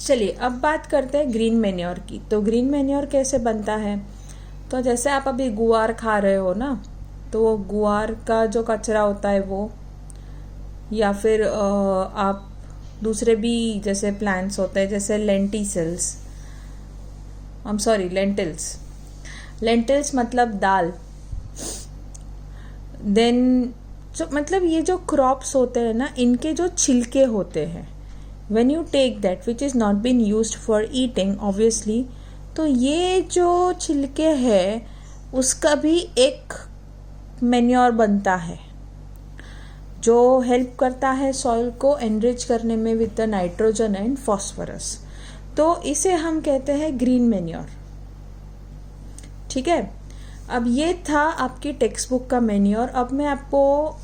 चलिए अब बात करते हैं ग्रीन मैन्योर की। तो ग्रीन मैन्योर कैसे बनता है? तो जैसे आप अभी गुआर खा रहे हो ना, तो वो गुआर का जो कचरा होता है वो, या फिर आप दूसरे भी जैसे प्लांट्स होते हैं जैसे लेंटिल्स, लेंटिल्स मतलब दाल। देन जो मतलब ये जो क्रॉप्स होते हैं ना, इनके जो छिलके होते हैं, when you take that which is not been used for eating obviously, तो ये जो छिलके है उसका भी एक मैन्योर बनता है जो हेल्प करता है सॉइल को एनरिच करने में with the nitrogen and phosphorus. तो इसे हम कहते हैं ग्रीन मैन्योर। ठीक है, अब ये था आपकी टेक्स्ट बुक का मैन्योर। अब मैं आपको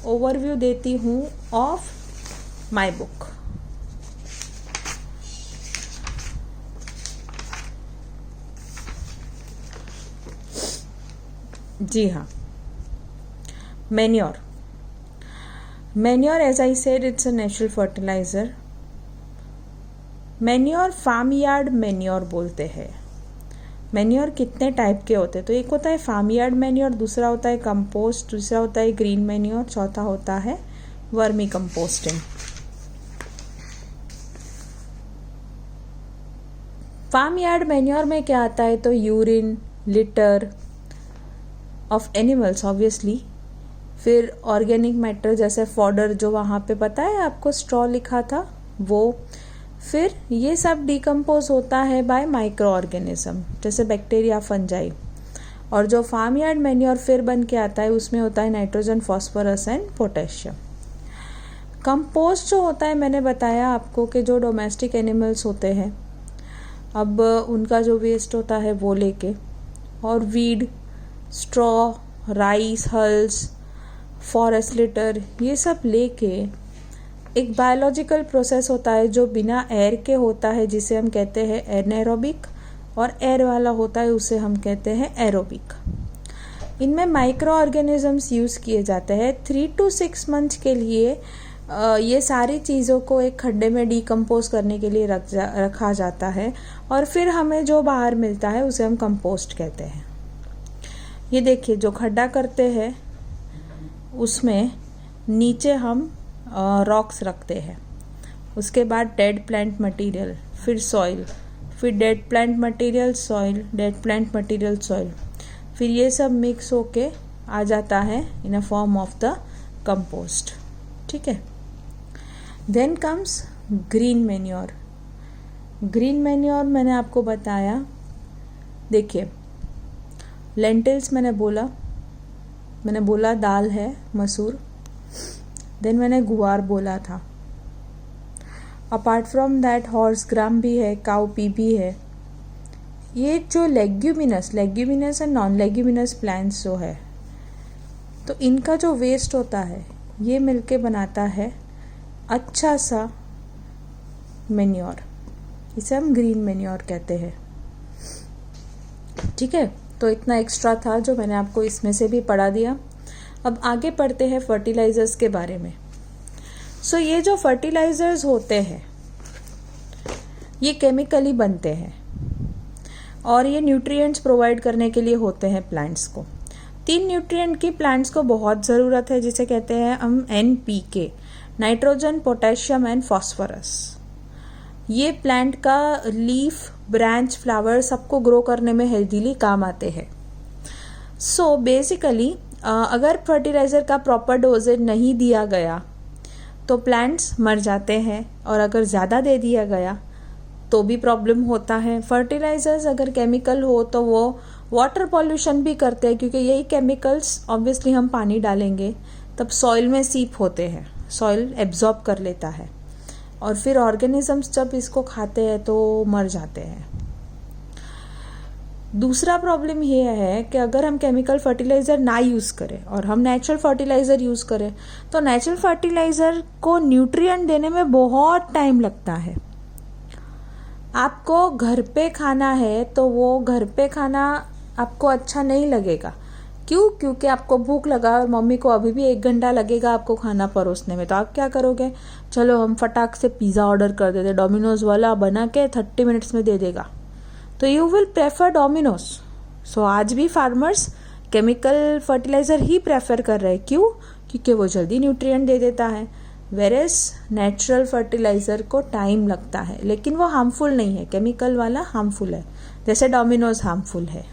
ओवरव्यू देती हूँ ऑफ माय बुक। जी हाँ, manure as I said it's a natural fertiliser. Manure farm yard manure बोलते हैं। मैन्योर कितने टाइप के होते हैं? तो एक होता है फार्म यार्ड मैन्योर, दूसरा होता है कंपोस्ट, दूसरा होता है ग्रीन मैन्योर, चौथा होता है vermicomposting. Farm yard manure में क्या आता है? तो urine, litter of animals obviously, फिर ऑर्गेनिक मैटर जैसे फॉडर जो वहाँ पे पता है आपको स्ट्रॉ लिखा था वो, फिर ये सब डिकम्पोज होता है बाय माइक्रो ऑर्गेनिज्म जैसे बैक्टीरिया, फंजाई। और जो फार्म यार्ड मैन्योर फिर बन के आता है उसमें होता है nitrogen, phosphorus and potassium. Compost जो होता है, मैंने बताया आपको कि जो डोमेस्टिक एनिमल्स होते हैं, अब उनका जो वेस्ट होता है वो लेके, और weed, straw, rice hulls, forest litre, ये सब लेके एक बायोलॉजिकल प्रोसेस होता है जो बिना एयर के होता है जिसे हम कहते हैं एनाएरोबिक, और एयर वाला होता है उसे हम कहते हैं एरोबिक। इनमें माइक्रो ऑर्गेनिजम्स यूज़ किए जाते हैं। 3 to 6 मंथ के लिए ये सारी चीज़ों को एक खड्डे में डिकम्पोज करने के लिए रखा जाता है, और फिर हमें जो बाहर मिलता है उसे हम कंपोस्ट कहते हैं। ये देखिए, जो खड्डा करते हैं उसमें नीचे हम रॉक्स रखते हैं, उसके बाद डेड प्लांट मटेरियल, फिर सॉइल, फिर dead plant material, soil, dead plant material, soil, फिर ये सब मिक्स होके आ जाता है in a form of the compost. ठीक है, then comes green manure. Green manure मैंने आपको बताया, देखिए लेंटिल्स मैंने बोला दाल है, मसूर। देन मैंने गुआर बोला था। अपार्ट फ्रॉम दैट हॉर्स ग्राम भी है, काउ पी भी है। ये जो leguminous and non leguminous plants जो है, तो इनका जो वेस्ट होता है ये मिलके बनाता है अच्छा सा मैन्योर, इसे हम ग्रीन मैन्योर कहते हैं। ठीक है, तो इतना एक्स्ट्रा था जो मैंने आपको इसमें से भी पढ़ा दिया। अब आगे पढ़ते हैं फर्टिलाइजर्स के बारे में। सो ये जो फर्टिलाइजर्स होते हैं ये केमिकली बनते हैं और ये न्यूट्रिएंट्स प्रोवाइड करने के लिए होते हैं प्लांट्स को। 3 न्यूट्रिएंट की प्लांट्स को बहुत ज़रूरत है जिसे कहते हैं हम NPK, nitrogen, potassium and phosphorus. ये प्लांट का लीफ, ब्रांच, फ्लावर सबको ग्रो करने में हेल्दीली काम आते हैं। सो बेसिकली अगर फर्टिलाइज़र का प्रॉपर डोजेज नहीं दिया गया तो प्लांट्स मर जाते हैं, और अगर ज़्यादा दे दिया गया तो भी प्रॉब्लम होता है। फर्टिलाइजर्स अगर केमिकल हो तो वो वाटर पॉल्यूशन भी करते हैं, क्योंकि यही केमिकल्स ऑब्वियसली हम पानी डालेंगे तब सॉइल में सीप होते हैं, सॉइल एब्जॉर्ब कर लेता है, और फिर ऑर्गेनिजम्स जब इसको खाते हैं तो मर जाते हैं। दूसरा प्रॉब्लम ये है कि अगर हम केमिकल फर्टिलाइज़र ना यूज़ करें और हम नेचुरल फर्टिलाइज़र यूज़ करें तो नेचुरल फर्टिलाइज़र को न्यूट्रिएंट देने में बहुत टाइम लगता है। आपको घर पे खाना है तो वो घर पे खाना आपको अच्छा नहीं लगेगा, क्यों? क्योंकि आपको भूख लगा और मम्मी को अभी भी 1 घंटा लगेगा आपको खाना परोसने में, तो आप क्या करोगे? चलो हम फटाक से पिज़्ज़ा ऑर्डर कर देते, डोमिनोज वाला बना के 30 मिनट्स में दे देगा, तो यू विल प्रेफर डोमिनोज। सो आज भी फार्मर्स केमिकल फर्टिलाइज़र ही प्रेफर कर रहे हैं। क्यों? क्योंकि वो जल्दी न्यूट्रिएंट दे देता है, वेरेस नेचुरल फर्टिलाइज़र को टाइम लगता है, लेकिन वो हार्मफुल नहीं है। केमिकल वाला हार्मफुल है, जैसे डोमिनोज हार्मफुल है।